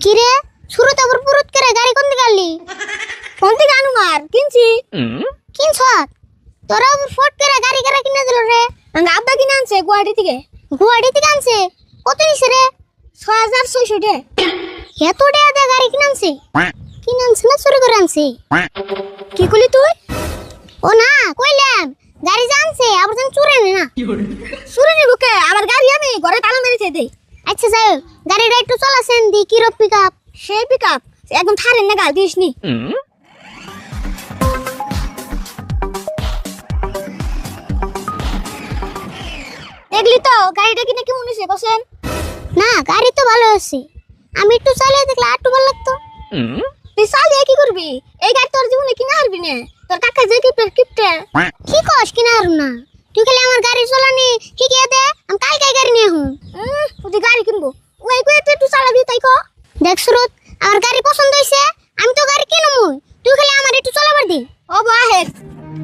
কিরে শুরুতে আবার পুরুত করে গাড়ি কোন দিকে আনলি? কোন থেকে আনু মার কিনছি কিনছ? তোরা আবার ফট করে গাড়ি করে কিনে দিল রে। আঙ্গা আব্বা কিনে আনছে গুয়াহাটি থেকে। গুয়াহাটি থেকে আনছে? কত নিছে রে? 6600 টাকা। এত টাকা দিয়ে গাড়ি কিনে আনছে? কিনে আনছে না চুরি করে আনছে? কি কইলি তুই? ও না কইলাম গাড়ি জানছে আবার যেন চুরি নে না। চুরি নিব কে? আমার গাড়ি আমি ঘরে তালা মেরেছে দেই। আচ্ছা যাই হোক, গাড়িটা একটু চলাছেন দি কি রকম পিকআপ? সেই পিকআপ একদম থারেন না গাল দিসনি। দেখলি তো গাড়িটা কিনে কেমন হয়েছে বসেন? না গাড়ি তো ভালো আছে, আমি একটু চালিয়ে দেখলে একটু ভালো লাগতো। তুই চালিয়ে কি করবি? এই গাড়ি তোর জীবনে কিনে হারবি না। তোর কাকা যে কিপটে কি কস কিনা আর না, তুই খালি আমার গাড়ি চালানি শিখিয়ে দে, আমি কালকে গাড়ি নিয়ে হুম। তুই গাড়ি কিনবো ওই কয়ে তুই একটু চালাবি তাই কো। দেখ সুরত, আমার গাড়ি পছন্দ হয়েছে, আমি তো গাড়ি কিনবই, তুই খালি আমার একটু চালাবার দি। ও বাহের